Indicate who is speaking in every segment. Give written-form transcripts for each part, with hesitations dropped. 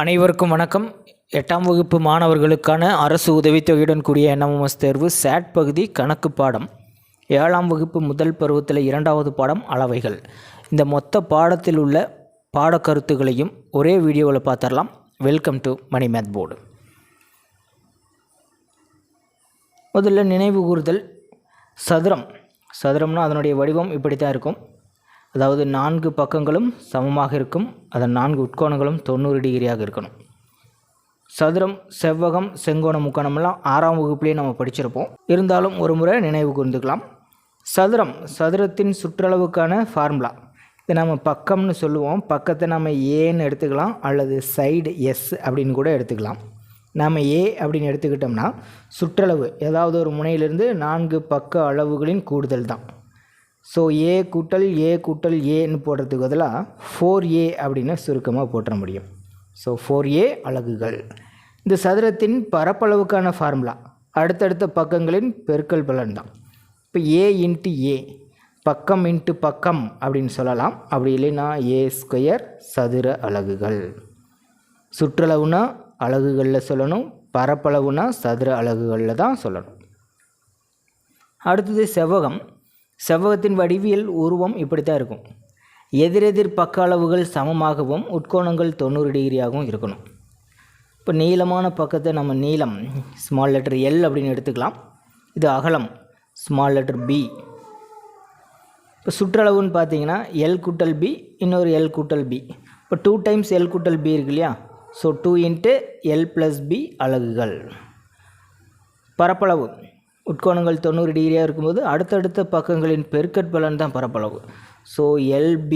Speaker 1: அனைவருக்கும் வணக்கம். 8ஆம் வகுப்பு மாணவர்களுக்கான அரசு உதவித்தொகையுடன் கூடிய என்எம்எஸ் தேர்வு சேட் பகுதி கணக்கு பாடம். 7ஆம் வகுப்பு முதல் பருவத்தில் 2வது பாடம் அளவைகள். இந்த மொத்த பாடத்தில் உள்ள பாடக்கருத்துகளையும் ஒரே வீடியோவில் பார்த்துடலாம். Welcome to Mani math board. முதல்ல நினைவு கூறுதல். சதுரம்னா அதனுடைய வடிவம் இப்படி தான் இருக்கும். அதாவது 4 பக்கங்களும் சமமாக இருக்கும். அதன் 4 உட்கோணங்களும் 90 டிகிரியாக இருக்கணும். சதுரம், செவ்வகம், செங்கோண முக்கோணம்லாம் 6ஆம் வகுப்புலேயே நம்ம படிச்சிருப்போம். இருந்தாலும் ஒரு முறை நினைவு கூர்ந்துக்கலாம். சதுரத்தின் சுற்றளவுக்கான ஃபார்முலா. இதை நம்ம பக்கம்னு சொல்லுவோம். பக்கத்தை நம்ம ஏன்னு எடுத்துக்கலாம், அல்லது சைடு எஸ் அப்படின்னு கூட எடுத்துக்கலாம். நாம் ஏ அப்படின்னு எடுத்துக்கிட்டோம்னா சுற்றளவு, ஏதாவது ஒரு முனையிலிருந்து 4 பக்க அளவுகளின் கூடுதல் தான். ஸோ ஏ கூட்டல் ஏன்னு போடுறதுக்கு பதிலாக 4a அப்படின்னு சுருக்கமாக போட்டுற முடியும். ஸோ 4a அலகுகள். இந்த சதுரத்தின் பரப்பளவுக்கான ஃபார்முலா அடுத்தடுத்த பக்கங்களின் பெருக்கல் பலன் தான். இப்போ a இன்ட்டு a, பக்கம் இன்ட்டு பக்கம் அப்படின்னு சொல்லலாம். அப்படி இல்லைன்னா a² சதுர அலகுகள். சுற்றளவுனா அலகுகளில் சொல்லணும், பரப்பளவுனா சதுர அலகுகளில் தான் சொல்லணும். அடுத்தது செவ்வகத்தின் வடிவியல் உருவம் இப்படி தான் இருக்கும். எதிரெதிர் பக்க அளவுகள் சமமாகவும் உட்கோணங்கள் 90 டிகிரியாகவும் இருக்கணும். இப்போ நீளமான பக்கத்தை நம்ம நீளம் ஸ்மால் லெட்டர் L அப்படின்னு எடுத்துக்கலாம். இது அகலம் ஸ்மால் லெட்டர் B. இப்போ சுற்றளவுன்னு பார்த்தீங்கன்னா L கூட்டல் B, இன்னொரு L கூட்டல் B. இப்போ 2 டைம்ஸ் L கூட்டல் B இருக்கு இல்லையா? ஸோ 2 இன்ட்டு L + B அலகுகள். பரப்பளவு உட்கோணங்கள் 90 டிகிரியாக இருக்கும்போது அடுத்தடுத்த பக்கங்களின் பெருக்கற்பலன் தான் பரப்பளவு. ஸோ LB,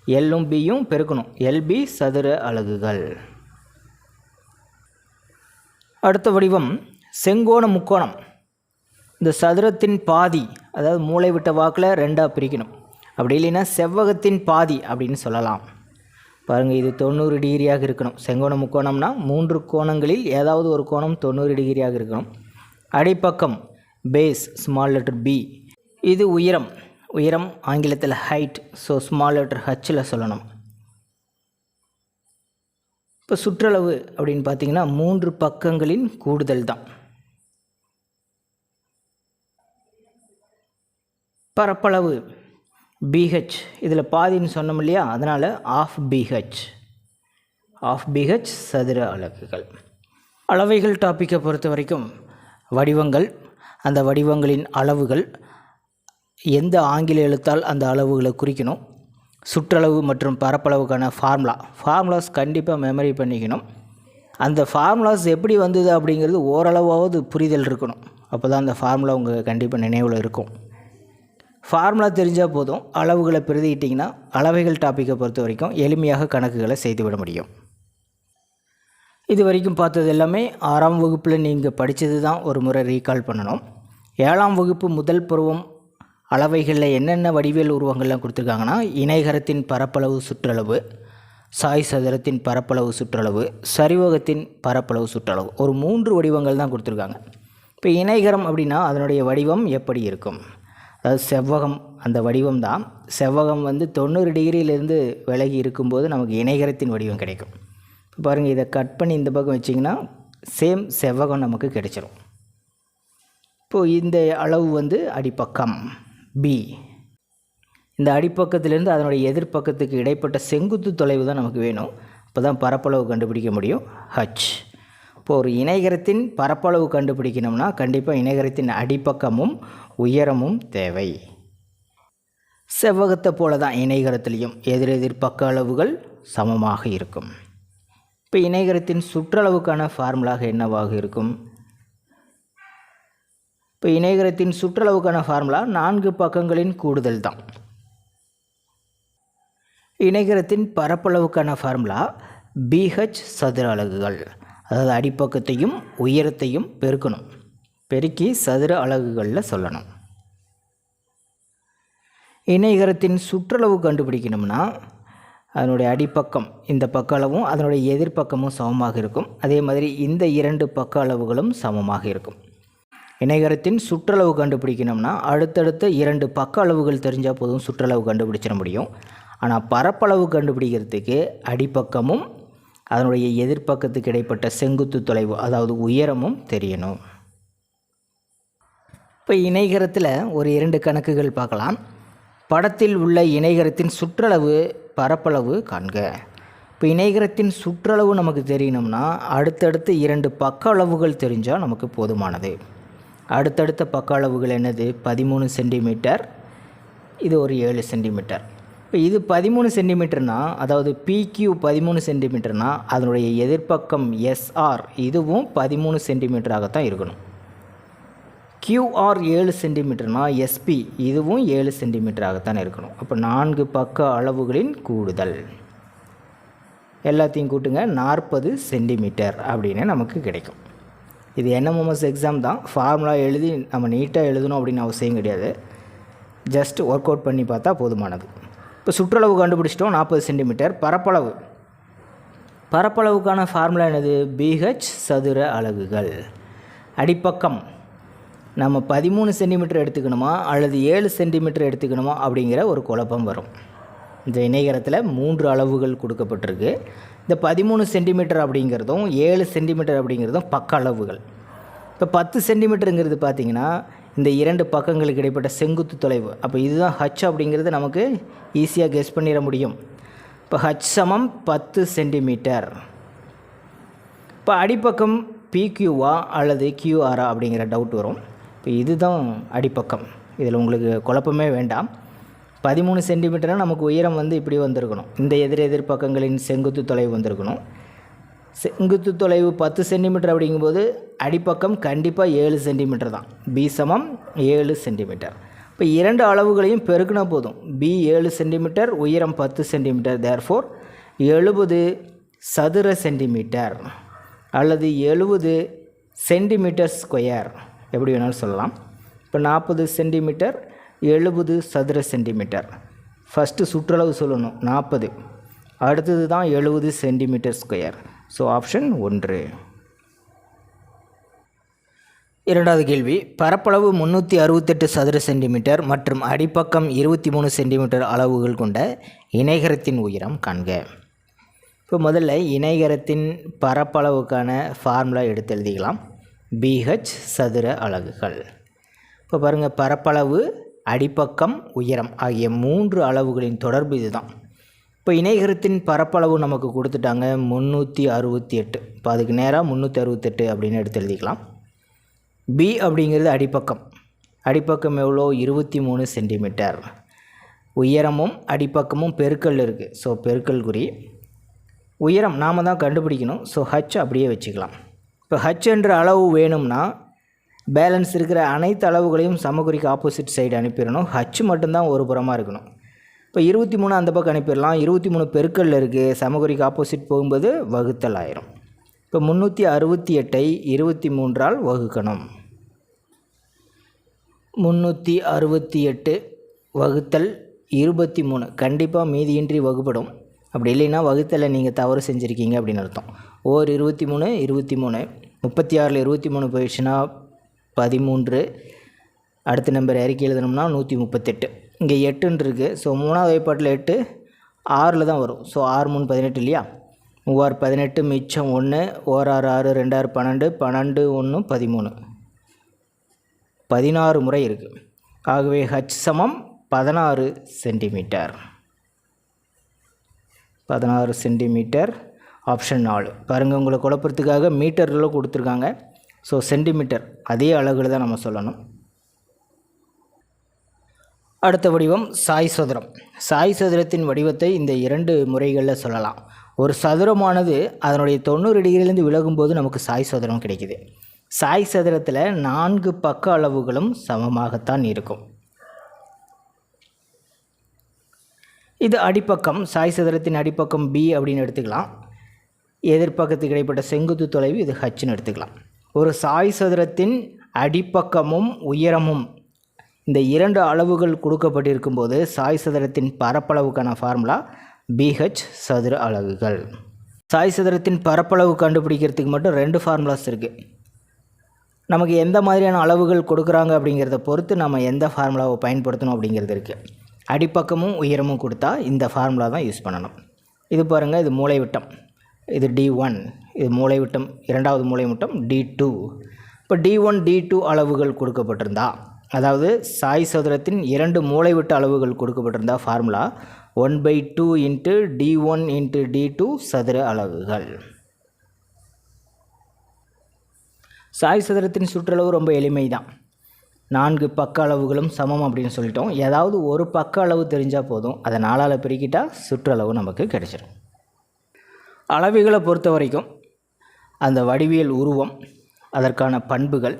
Speaker 1: Lலும் Bயும் பெருக்கணும். LB சதுர அலகுகள். அடுத்த வடிவம் செங்கோண முக்கோணம். இந்த சதுரத்தின் பாதி, அதாவது மூளை விட்ட வாக்கில் 2ஆக பிரிக்கணும். அப்படி இல்லைன்னா செவ்வகத்தின் பாதி அப்படின்னு சொல்லலாம். பாருங்கள், இது 90 டிகிரியாக இருக்கணும். செங்கோண முக்கோணம்னா 3 கோணங்களில் ஏதாவது ஒரு கோணம் 90 டிகிரியாக இருக்கணும். அடிப்பக்கம் பேஸ் ஸ்மால் லெட்டர் B. இது உயரம் ஆங்கிலத்தில் ஹைட். ஸோ ஸ்மால் லெட்டர் Hல சொல்லணும். இப்போ சுற்றளவு அப்படின்னு பார்த்தீங்கன்னா 3 பக்கங்களின் கூடுதல் தான். பரப்பளவு BH, இதில் பாதின்னு சொன்னோம் இல்லையா? அதனால் ஆஃப் BH சதுர அலகுகள். அளவைகள் டாப்பிக்கை பொறுத்த வரைக்கும் வடிவங்கள், அந்த வடிவங்களின் அளவுகள், எந்த ஆங்கில எழுத்தால் அந்த அளவுகளை குறிக்கணும், சுற்றளவு மற்றும் பரப்பளவுக்கான ஃபார்முலாஸ் கண்டிப்பாக மெமரி பண்ணிக்கணும். அந்த ஃபார்முலாஸ் எப்படி வந்தது அப்படிங்கிறது ஓரளவாவது புரிதல் இருக்கணும். அப்போ தான் அந்த ஃபார்முலா உங்கள் கண்டிப்பாக நினைவில் இருக்கும். ஃபார்முலா தெரிஞ்சால் போதும், அளவுகளை பிரதியிட்டிங்கன்னா அளவைகள் டாப்பிக்கை பொறுத்த வரைக்கும் எளிமையாக கணக்குகளை செய்துவிட முடியும். இது வரைக்கும் பார்த்தது எல்லாமே 6ஆம் வகுப்பில் நீங்கள் படித்தது தான் ஒரு முறை ரீகால் பண்ணணும். 7ஆம் வகுப்பு முதல் பருவம் அளவைகளில் என்னென்ன வடிவியல் உருவங்கள்லாம் கொடுத்துருக்காங்கன்னா, இணைகரத்தின் பரப்பளவு சுற்றளவு, சாய் சதுரத்தின் பரப்பளவு சுற்றளவு, சரிவகத்தின் பரப்பளவு சுற்றளவு, ஒரு 3 வடிவங்கள் தான் கொடுத்துருக்காங்க. இப்போ இணைகரம் அப்படின்னா அதனுடைய வடிவம் எப்படி இருக்கும்? அதாவது செவ்வகம், அந்த வடிவம் தான். செவ்வகம் 90 டிகிரியிலேருந்து விலகி இருக்கும்போது நமக்கு இணைகரத்தின் வடிவம் கிடைக்கும். பாருங்கள், இதை கட் பண்ணி இந்த பக்கம் வச்சிங்கன்னா சேம் செவ்வகம் நமக்கு கிடைச்சிரும். இப்போது இந்த அளவு அடிப்பக்கம் B. இந்த அடிப்பக்கத்திலேருந்து அதனுடைய எதிர்ப்பக்கத்துக்கு இடைப்பட்ட செங்குத்து தொலைவு தான் நமக்கு வேணும். அப்போ தான் பரப்பளவு கண்டுபிடிக்க முடியும், H. இப்போது ஒரு இணைகரத்தின் பரப்பளவு கண்டுபிடிக்கணும்னா கண்டிப்பாக இணைகரத்தின் அடிப்பக்கமும் உயரமும் தேவை. செவ்வகத்தை போல தான் இணைகரத்திலையும் எதிரெதிர் பக்க அளவுகள் சமமாக இருக்கும். இப்போ இணைகரத்தின் சுற்றளவுக்கான ஃபார்முலாக என்னவாக இருக்கும்? இப்போ இணைகரத்தின் சுற்றளவுக்கான ஃபார்முலா 4 பக்கங்களின் கூடுதல் தான். இணைகரத்தின் பரப்பளவுக்கான ஃபார்முலா BH சதுர அலகுகள். அதாவது அடிப்பக்கத்தையும் உயரத்தையும் பெருக்கணும், பெருக்கி சதுர அலகுகளில் சொல்லணும். இணைகரத்தின் சுற்றளவு கண்டுபிடிக்கணும்னா அதனுடைய அடிப்பக்கம் இந்த பக்க அளவும் அதனுடைய எதிர்ப்பக்கமும் சமமாக இருக்கும். அதே மாதிரி இந்த 2 பக்க அளவுகளும் சமமாக இருக்கும். இணைகரத்தின் சுற்றளவு கண்டுபிடிக்கணும்னா அடுத்தடுத்த 2 பக்க அளவுகள் தெரிஞ்சால் போதும் சுற்றளவு கண்டுபிடிச்சிட முடியும். ஆனால் பரப்பளவு கண்டுபிடிக்கிறதுக்கு அடிப்பக்கமும் அதனுடைய எதிர்பக்கத்துக்கு இடைப்பட்ட செங்குத்து தொலைவு, அதாவது உயரமும் தெரியணும். இப்போ இணைகரத்தில் ஒரு 2 கணக்குகள் பார்க்கலாம். படத்தில் உள்ள இணைகரத்தின் சுற்றளவு பரப்பளவு காண்க. இப்போ இணைகரத்தின் சுற்றளவு நமக்கு தெரியணும்னா அடுத்தடுத்து 2 பக்க அளவுகள் தெரிஞ்சால் நமக்கு போதுமானது. அடுத்தடுத்த பக்க அளவுகள் என்னது? 13 சென்டிமீட்டர், இது ஒரு 7 சென்டிமீட்டர். இப்போ இது 13 சென்டிமீட்டர்னா, அதாவது PQ 13 சென்டிமீட்டர்னா அதனுடைய எதிர்ப்பக்கம் SR இதுவும் 13 சென்டிமீட்டராகத்தான் இருக்கணும். QR 7 சென்டிமீட்டர்னா SP இதுவும் 7 சென்டிமீட்டராகத்தான் இருக்கணும். அப்போ 4 பக்க அளவுகளின் கூடுதல் எல்லாத்தையும் கூட்டுங்க, 40 சென்டிமீட்டர் அப்படின்னு நமக்கு கிடைக்கும். இது NMMS எக்ஸாம் தான், ஃபார்முலா எழுதி நம்ம நீட்டாக எழுதணும் அப்படின்னு அவசியம் கிடையாது. ஜஸ்ட் ஒர்க் அவுட் பண்ணி பார்த்தா போதுமானது. இப்போ சுற்றளவு கண்டுபிடிச்சிட்டோம் 40 சென்டிமீட்டர். பரப்பளவுக்கான ஃபார்முலா என்னது? BH சதுர அலகுகள். அடிப்பக்கம் நம்ம 13 சென்டிமீட்டர் எடுத்துக்கணுமா அல்லது 7 சென்டிமீட்டர் எடுத்துக்கணுமா அப்படிங்கிற ஒரு குழப்பம் வரும். இந்த இணைகரத்தில் 3 அளவுகள் கொடுக்கப்பட்டிருக்கு. இந்த 13 சென்டிமீட்டர் அப்படிங்கிறதும் 7 சென்டிமீட்டர் அப்படிங்கிறதும் பக்க அளவுகள். இப்போ 10 சென்டிமீட்டருங்கிறது பார்த்திங்கன்னா இந்த 2 பக்கங்களுக்கு இடைப்பட்ட செங்குத்து தொலைவு. அப்போ இதுதான் H அப்படிங்கிறது நமக்கு ஈஸியாக கெஸ் பண்ணிட முடியும். இப்போ H சமம் 10 சென்டிமீட்டர். இப்போ அடிப்பக்கம் PQவா அல்லது QR அப்படிங்கிற டவுட் வரும். இப்போ இதுதான் அடிப்பக்கம், இதில் உங்களுக்கு குழப்பமே வேண்டாம். 13 சென்டிமீட்டர்னால் நமக்கு உயரம் இப்படி வந்திருக்கணும். இந்த எதிர் பக்கங்களின் செங்குத்து தொலைவு வந்திருக்கணும். செங்குத்து தொலைவு 10 சென்டிமீட்டர் அப்படிங்கும்போது அடிப்பக்கம் கண்டிப்பாக 7 சென்டிமீட்டர் தான். B சமம் 7 சென்டிமீட்டர். இப்போ 2 அளவுகளையும் பெருக்கினா போதும். B 7 சென்டிமீட்டர், உயரம் 10 சென்டிமீட்டர். தேர்ஃபோர் 70 சதுர சென்டிமீட்டர் அல்லது 70 சென்டிமீட்டர் ஸ்கொயர், எப்படி வேணாலும் சொல்லலாம். இப்போ 40 சென்டிமீட்டர், 70 சதுர சென்டிமீட்டர். ஃபஸ்ட்டு சுற்றளவு சொல்லணும் 40, அடுத்தது தான் 70 சென்டிமீட்டர் ஸ்கொயர். So option 1. இரண்டாவது கேள்வி, பரப்பளவு 368 சதுர சென்டிமீட்டர் மற்றும் அடிப்பக்கம் 23 சென்டிமீட்டர் அளவுகள் கொண்ட இணைகரத்தின் உயரம் காண்க. இப்போ முதல்ல இணைகரத்தின் பரப்பளவுக்கான ஃபார்முலா எடுத்து எழுதிக்கலாம். BH சதுர அலகுகள். இப்போ பாருங்கள், பரப்பளவு, அடிப்பக்கம், உயரம் ஆகிய 3 அளவுகளின் தொடர்பு இதுதான். இப்போ இணைகரத்தின் பரப்பளவு நமக்கு கொடுத்துட்டாங்க 368. இப்போ அதுக்கு நேராக 368 அப்படின்னு எடுத்து எழுதிக்கலாம். B அப்படிங்கிறது அடிப்பக்கம். அடிப்பக்கம் எவ்வளோ? 23 சென்டிமீட்டர். உயரமும் அடிப்பக்கமும் பெருக்கல் இருக்குது. ஸோ பெருக்கல் குறி. உயரம் நாம் தான் கண்டுபிடிக்கணும். ஸோ H அப்படியே வச்சுக்கலாம். இப்போ H என்ற அளவு வேணும்னா பேலன்ஸ் இருக்கிற அனைத்து அளவுகளையும் சமக்குறிக்கு ஆப்போசிட் சைடு அனுப்பிடணும். H மட்டும்தான் ஒரு புறமாக இருக்கணும். இப்போ 23 அந்த பக்கம் அனுப்பிடலாம். 23 பெருக்கல்ல இருக்குது, சமக்குறிக்கு ஆப்போசிட் போகும்போது வகுத்தல் ஆயிரும். இப்போ 368ஐ 23ஆல் வகுக்கணும். 368 வகுத்தல் 23 கண்டிப்பாக மீதியின்றி வகுப்படும். அப்படி இல்லைன்னா வகுத்தலை நீங்கள் தவறு செஞ்சுருக்கீங்க அப்படின்னு அர்த்தம். ஓர் 23 23, 36ல் 23 போயிடுச்சுன்னா 13. அடுத்த நம்பர் இறக்கி எழுதணும்னா 138. இங்கே 8ன்னு இருக்குது. ஸோ 3வது வாய்ப்பாட்டில் 8 6ல் தான் வரும். ஸோ 6 3 18 இல்லையா? 3 18, மிச்சம் 1, 1 6 6, 2 6 12, 12 1 13, 16 முறை இருக்குது. ஆகவே H சமம் 16 சென்டிமீட்டர். 16 சென்டிமீட்டர். ஆப்ஷன் 4. பாருங்கள், உங்களை குழப்பறதுக்காக மீட்டரில் கொடுத்துருக்காங்க. ஸோ சென்டிமீட்டர் அதே அலகுல தான் நம்ம சொல்லணும். அடுத்த வடிவம் சாய் சதுரம். சாய் சதுரத்தின் வடிவத்தை இந்த 2 முறைகளில் சொல்லலாம். ஒரு சதுரமானது அதனுடைய 90 டிகிரிலேருந்து விலகும்போது நமக்கு சாய் சதுரம் கிடைக்குது. சாய் சதுரத்தில் 4 பக்க அளவுகளும் சமமாகத்தான் இருக்கும். இது அடிப்பக்கம். சாய் சதுரத்தின் அடிப்பக்கம் B அப்படின்னு எடுத்துக்கலாம். எதிர்பக்கத்துக்கு இடைப்பட்ட செங்குத்து தொலைவு இது Hன்னு எடுத்துக்கலாம். ஒரு சாய் சதுரத்தின் அடிப்பக்கமும் உயரமும் இந்த 2 அளவுகள் கொடுக்கப்பட்டிருக்கும் போது சாய் சதுரத்தின் பரப்பளவுக்கான ஃபார்முலா BH சதுர அலகுகள். சாய் சதுரத்தின் பரப்பளவு கண்டுபிடிக்கிறதுக்கு மட்டும் 2 ஃபார்முலாஸ் இருக்குது. நமக்கு எந்த மாதிரியான அளவுகள் கொடுக்குறாங்க அப்படிங்கிறத பொறுத்து நம்ம எந்த ஃபார்முலாவை பயன்படுத்தணும் அப்படிங்கிறது இருக்குது. அடிப்பக்கமும் உயரமும் கொடுத்தா இந்த ஃபார்முலா தான் யூஸ் பண்ணணும். இது பாருங்கள், இது மூலைவிட்டம். இது D1, இது மூலைவிட்டம், இரண்டாவது மூலைவிட்டம் D2. இப்போ D1 D2 அளவுகள் கொடுக்கப்பட்டிருந்தா, அதாவது சாய் சதுரத்தின் 2 மூலைவிட்ட அளவுகள் கொடுக்கப்பட்டிருந்தா formula 1/2 into D1 into D2 சதுர அலகுகள். சாய் சதுரத்தின் சுற்றளவு ரொம்ப எளிமை தான். 4 பக்க அளவுகளும் சமம் அப்படின்னு சொல்லிட்டோம். ஏதாவது ஒரு பக்க அளவு தெரிஞ்சால் போதும், அதை 4ஆல் பெருக்கிட்டா சுற்றளவு நமக்கு கிடைச்சிடும். அளவுகளை பொறுத்த வரைக்கும் அந்த வடிவியல் உருவம், அதற்கான பண்புகள்,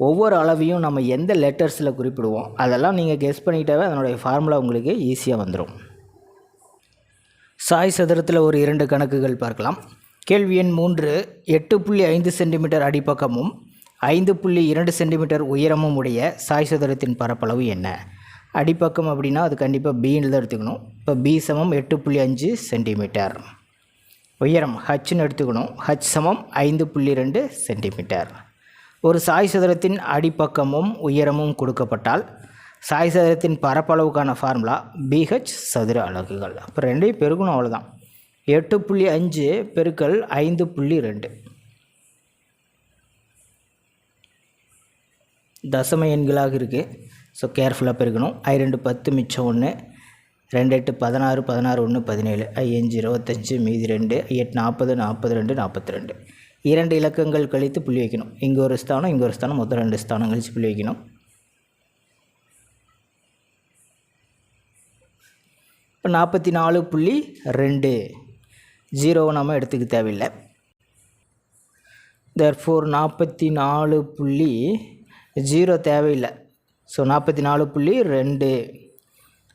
Speaker 1: ஒவ்வொரு அளவையும் நம்ம எந்த லெட்டர்ஸில் குறிப்பிடுவோம் அதெல்லாம் நீங்கள் கெஸ் பண்ணிக்கிட்டாவே அதனுடைய ஃபார்முலா உங்களுக்கு ஈஸியாக வந்துடும். சாய் சதுரத்தில் ஒரு 2 கணக்குகள் பார்க்கலாம். கேள்வி எண் 3, 8.5 சென்டிமீட்டர் அடிப்பக்கமும் 5.2 சென்டிமீட்டர் உயரமும் உடைய சாய் சதுரத்தின் பரப்பளவு என்ன? அடிப்பக்கம் அப்படின்னா அது கண்டிப்பாக பின்னு தான் எடுத்துக்கணும். இப்போ பி சமம் 8.5 சென்டிமீட்டர். உயரம் ஹச்ன்னு எடுத்துக்கணும். ஹச் சமம் 5.2 சென்டிமீட்டர். ஒரு சாய் சதுரத்தின் அடிப்பக்கமும் உயரமும் கொடுக்கப்பட்டால் சாய் சதுரத்தின் பரப்பளவுக்கான ஃபார்முலா BH சதுர அலகுகள். அப்போ ரெண்டையும் பெருக்கணும், அவ்வளோதான். 8.5 பெருக்கல் 5.2 தசம எண்களாக இருக்குது. ஸோ கேர்ஃபுல்லாக பெருக்கணும். 2 10 மிச்சம் 1, 2 8 16 16 1 17 5 25 மீதி 2 8 40 42 42. 2 இலக்கங்கள் கழித்து புள்ளி வைக்கணும். இங்கே ஒரு ஸ்தானம், இங்கே ஒரு ஸ்தானம், மொத்தம் 2 ஸ்தானம் கழித்து புள்ளி வைக்கணும். இப்போ 44.2 ஜீரோவை நம்ம எடுத்துக்க தேவையில்லை. therefore 44.0 தேவையில்லை. ஸோ 44.2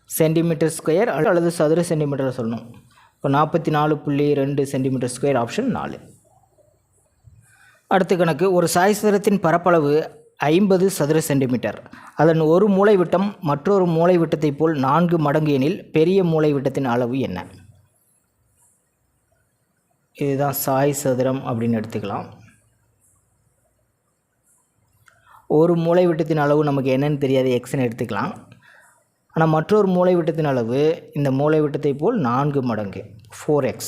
Speaker 1: சென்டிமீட்டர் ஸ்கொயர் அல்லது சதுர சென்டிமீட்டர் சொல்லணும். இப்போ 44.2 சென்டிமீட்டர் ஸ்கொயர் ஆப்ஷன் 4. அடுத்த கணக்கு, ஒரு சாய் சதுரத்தின் பரப்பளவு 50 சதுர சென்டிமீட்டர். அதன் ஒரு மூலை விட்டம் மற்றொரு மூலை விட்டத்தை போல் 4 மடங்கு எனில் பெரிய மூலை விட்டத்தின் அளவு என்ன? இதுதான் சாய் சதுரம் அப்படின்னு எடுத்துக்கலாம். ஒரு மூலை விட்டத்தின் அளவு நமக்கு என்னன்னு தெரியாது, எக்ஸ்ன்னு எடுத்துக்கலாம். ஆனால் மற்றொரு மூலை விட்டத்தின் அளவு இந்த மூலை விட்டத்தை போல் 4 மடங்கு 4x.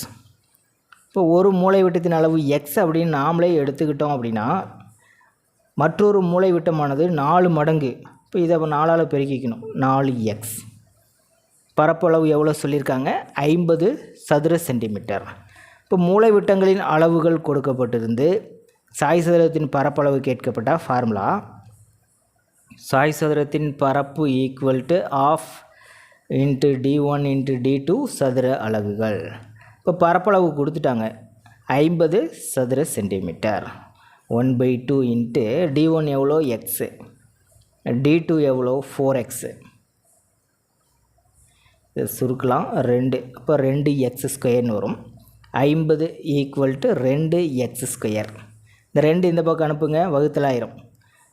Speaker 1: இப்போ ஒரு மூலை விட்டத்தின் அளவு எக்ஸ் அப்படின்னு நாமளே எடுத்துக்கிட்டோம் அப்படின்னா மற்றொரு மூலை விட்டமானது 4 மடங்கு. இப்போ இதை 4ஆல் பெருக்கிக்கணும், 4x. பரப்பளவு எவ்வளோ சொல்லியிருக்காங்க? 50 சதுர சென்டிமீட்டர். இப்போ மூலை விட்டங்களின் அளவுகள் கொடுக்கப்பட்டிருந்து சாய் சதுரத்தின் பரப்பளவு கேட்கப்பட்ட ஃபார்முலா சாய் சதுரத்தின் பரப்பு equal to ½ into D1 into D2 சதுர அலகுகள். இப்போ பரப்பளவு கொடுத்துட்டாங்க 50 சதுர சென்டிமீட்டர். 1/2 இன்ட்டு D1 எவ்வளோ எக்ஸு, D2 எவ்வளோ 4x. இது சுருக்கலாம் 2. அப்போ 2x ஸ்கொயர்னு வரும். 50 ஈக்குவல் டு 2x ஸ்கொயர். இந்த 2 இந்த பக்கம் அனுப்புங்க, வகுத்தல் 1000.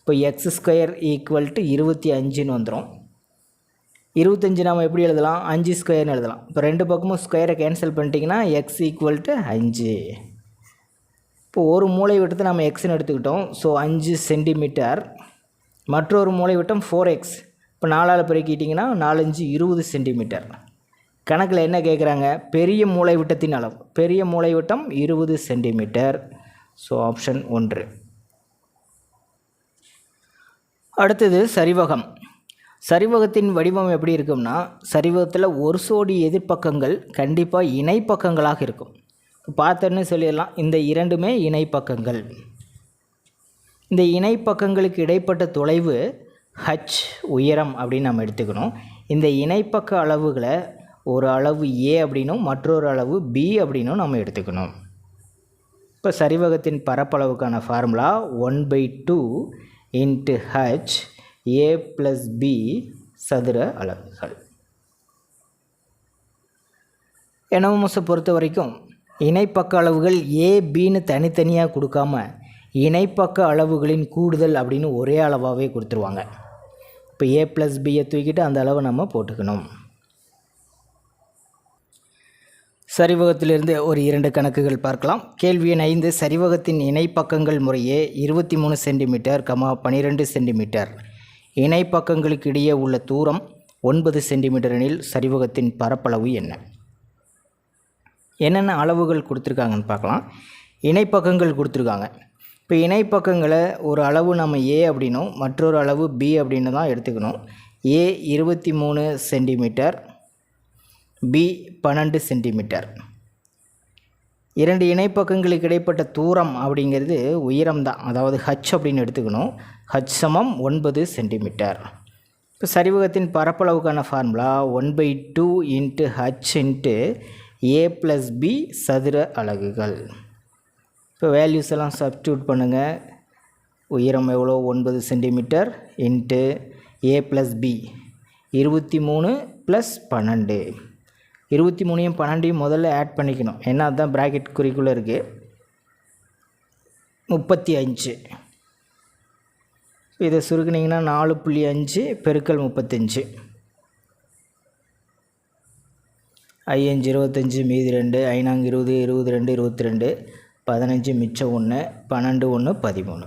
Speaker 1: இப்போ x ஸ்கொயர் ஈக்குவல் டு 25ன்னு வந்துடும். 25 நாம் எப்படி எழுதலாம்? 5 ஸ்கொயர்னு எழுதலாம். இப்போ 2 பக்கமும் ஸ்கொயரை கேன்சல் பண்ணிட்டீங்கன்னா x ஈக்குவல் டு 5. இப்போ ஒரு மூலை விட்டத்தை நம்ம எக்ஸ்ன்னு எடுத்துக்கிட்டோம். So 5 centimetre. மற்றொரு மூலை விட்டம் 4x. இப்போ 4ஆல் பெருக்கிட்டிங்கன்னா 4 5 20 சென்டிமீட்டர். கணக்கில் என்ன கேட்குறாங்க? பெரிய மூலை விட்டத்தின் அளவு. பெரிய மூலை விட்டம் 20 சென்டிமீட்டர். So option 1. அடுத்தது சரிவகம். சரிவகத்தின் வடிவம் எப்படி இருக்கும்னா, சரிவகத்தில் ஒரு சோடி எதிர்ப்பக்கங்கள் கண்டிப்பாக இணைப்பக்கங்களாக இருக்கும். பார்த்தோன்னு சொல்லிடலாம், இந்த 2மே இணைப்பக்கங்கள். இந்த இணைப்பக்கங்களுக்கு இடைப்பட்ட தொலைவு h உயரம் அப்படின்னு நம்ம எடுத்துக்கணும். இந்த இணைப்பக்க அளவுகளை ஒரு அளவு a அப்படின்னும் மற்றொரு அளவு b அப்படின்னும் நம்ம எடுத்துக்கணும். இப்போ சரிவகத்தின் பரப்பளவுக்கான formula 1/2 into h a + b சதுர அலகுகள். என்எம்எஸ்ஸை பொறுத்த வரைக்கும் இணைப்பக்க அளவுகள் a bன்னு தனித்தனியாக கொடுக்காம இணைப்பக்க அளவுகளின் கூடுதல் அப்படின்னு ஒரே அளவாகவே கொடுத்துருவாங்க. இப்போ a + bயை தூக்கிட்டு அந்த அளவை நம்ம போட்டுக்கணும். சரிவகத்திலிருந்து ஒரு 2 கணக்குகள் பார்க்கலாம். கேள்வி எண் 5, சரிவகத்தின் இணைப்பக்கங்கள் முறையே 23 சென்டிமீட்டர், 12 சென்டிமீட்டர். இணைப்பக்கங்களுக்கு இடையே உள்ள தூரம் 9 சென்டிமீட்டர் எனில் சரிவகத்தின் பரப்பளவு என்ன? என்னென்ன அளவுகள் கொடுத்துருக்காங்கன்னு பார்க்கலாம். இணைப்பக்கங்கள் கொடுத்துருக்காங்க. இப்போ இணைப்பக்கங்களை ஒரு அளவு நம்ம ஏ அப்படின்னும் மற்றொரு அளவு பி அப்படின்னு தான் எடுத்துக்கணும். ஏ 23 சென்டிமீட்டர், பி 12 சென்டிமீட்டர். இரண்டு இணைப்பக்கங்களுக்கு இடைப்பட்ட தூரம் அப்படிங்கிறது உயரம் தான், அதாவது ஹச் அப்படின்னு எடுத்துக்கணும். ஹச் சமம் 9 சென்டிமீட்டர். இப்போ சரிவகத்தின் பரப்பளவுக்கான ஃபார்முலா 1/2 இன்ட்டு ஹச் இன்ட்டு ஏ ப்ளஸ் பி சதுர அலகுகள். இப்போ வேல்யூஸ் எல்லாம் சப்ஸ்டியூட் பண்ணுங்கள். உயரம் எவ்வளோ? 9 சென்டிமீட்டர் இன்ட்டு ஏ ப்ளஸ் பி 23 ப்ளஸ் 12. 23யும் 12யும் முதல்ல ஆட் பண்ணிக்கணும், ஏன்னா அதுதான் ப்ராக்கெட் குறிக்குள்ளே இருக்குது. 35. இதை சுருக்குனிங்கன்னா 4.5 பெருக்கல் 35. 5 25 மீதி 2, 5 20, 22, 22, 15 மிச்சம் 1, 12 1 13.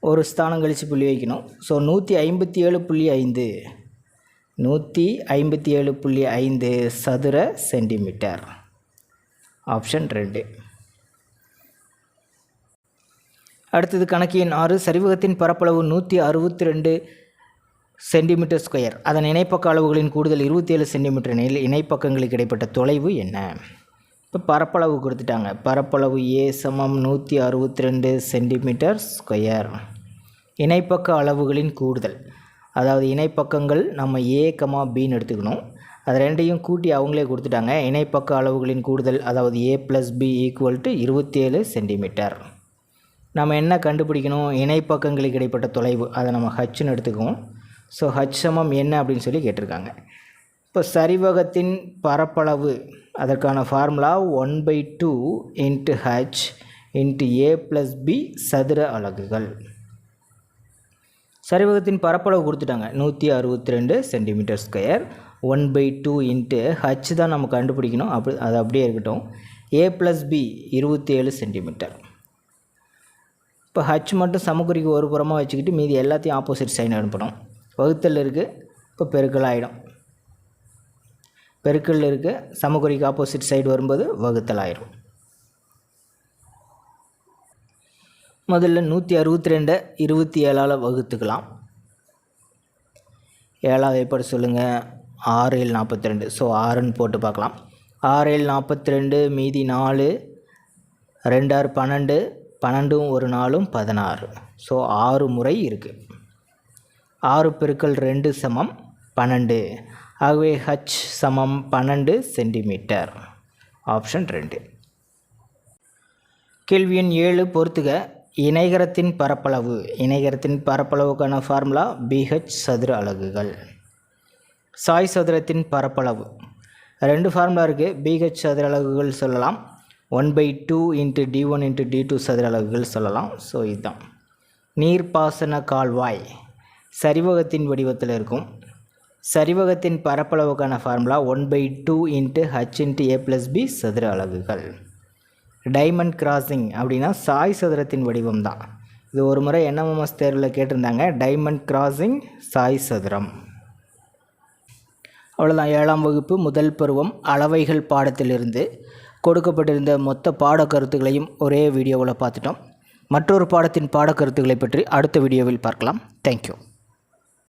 Speaker 1: ஒரு ஸ்தானம் கழித்து புள்ளி வைக்கணும். ஸோ 157.5 157.5 சதுர சென்டிமீட்டர். ஆப்ஷன் 2. அடுத்தது கணக்கு எண் 6. சரிவகத்தின் பரப்பளவு 162 சென்டிமீட்டர் ஸ்கொயர். அதன் இணைப்பக்க அளவுகளின் கூடுதல் 27 சென்டிமீட்டர் எனில் இணைப்பக்கங்களுக்கு இடைப்பட்ட தொலைவு என்ன? இப்போ பரப்பளவு கொடுத்துட்டாங்க. பரப்பளவு ஏ சமம் 162 சென்டிமீட்டர் ஸ்கொயர். இணைப்பக்க அளவுகளின் கூடுதல், அதாவது இணைப்பக்கங்கள் நம்ம ஏ கமா பின்னு எடுத்துக்கணும். அது ரெண்டையும் கூட்டி அவங்களே கொடுத்துட்டாங்க. இணைப்பக்க அளவுகளின் கூடுதல், அதாவது A plus B equal to 27 centimetre. நம்ம என்ன கண்டுபிடிக்கணும்? இணைப்பக்கங்களுக்கு இடைப்பட்ட தொலைவு, அதை நம்ம ஹச்னு எடுத்துக்குவோம். ஸோ ஹச் சமம் என்ன அப்படின்னு சொல்லி கேட்டிருக்காங்க. இப்போ சரிவகத்தின் பரப்பளவு, அதற்கான ஃபார்முலா 1/2 இன்ட்டு ஹச் இன்ட்டு ஏ ப்ளஸ் பி சதுர அலகுகள். சரிவகத்தின் பரப்பளவு கொடுத்துட்டாங்க 162 சென்டிமீட்டர் ஸ்கொயர். 1/2 இன்ட்டு ஹச் தான் நம்ம கண்டுபிடிக்கணும். அது அப்படியே இருக்கட்டும். ஏ ப்ளஸ் பி 27 சென்டிமீட்டர். இப்போ ஹச் மட்டும் சமக்குறிக்கு ஒரு புறமாக வச்சுக்கிட்டு மீதி எல்லாத்தையும் ஆப்போசிட் சைன் அனுப்பணும். வகுத்தல் இருக்குது, இப்போ பெருக்கல் ஆகிடும். பெருக்கல் இருக்குது, சமக்குறிக்கு ஆப்போசிட் சைடு வரும்போது வகுத்தல் ஆயிடும். முதல்ல 162 27ஆல் வகுத்துக்கலாம். 7ஆவது எப்படி சொல்லுங்கள்? 6 7 42. ஸோ 6ன்னு போட்டு பார்க்கலாம். 6 7 42 மீதி 4, 2 6 12, 12 ஒரு 4 16. ஸோ 6 முறை இருக்குது. 6 பெருக்கல் 2 சமம் 12. ஆகவே ஹச் சமம் 12 சென்டிமீட்டர். ஆப்ஷன் 2. கேள்வி எண் 7 பொறுத்துக. இணைகரத்தின் பரப்பளவு. இணைகரத்தின் பரப்பளவுக்கான ஃபார்முலா BH சதுர அலகுகள். சாய் சதுரத்தின் பரப்பளவு 2 ஃபார்முலா இருக்குது. BH சதுர அலகுகள் சொல்லலாம், 1/2 இன்ட்டு D1 இன்ட்டு D2 சதுர அலகுகள் சொல்லலாம். ஸோ இதுதான். நீர்ப்பாசன கால்வாய் சரிவகத்தின் வடிவத்தில் இருக்கும். சரிவகத்தின் பரப்பளவுக்கான ஃபார்முலா 1/2 இன்ட்டு ஹச் இன்ட்டு ஏ ப்ளஸ் பி சதுர அலகுகள். டைமண்ட் கிராசிங் அப்படின்னா சாய் சதுரத்தின் வடிவம் தான். இது ஒரு முறை என்எம்எம்எஸ் தேர்வில் கேட்டிருந்தாங்க. டைமண்ட் கிராசிங் சாய் சதுரம். அவ்வளோதான். 7ஆம் வகுப்பு முதல் பருவம் அளவைகள் பாடத்திலிருந்து கொடுக்கப்பட்டிருந்த மொத்த பாடக்கருத்துக்களையும் ஒரே வீடியோவில் பார்த்துட்டோம். மற்றொரு பாடத்தின் பாடக்கருத்துக்களை பற்றி அடுத்த வீடியோவில் பார்க்கலாம். தேங்க்யூ.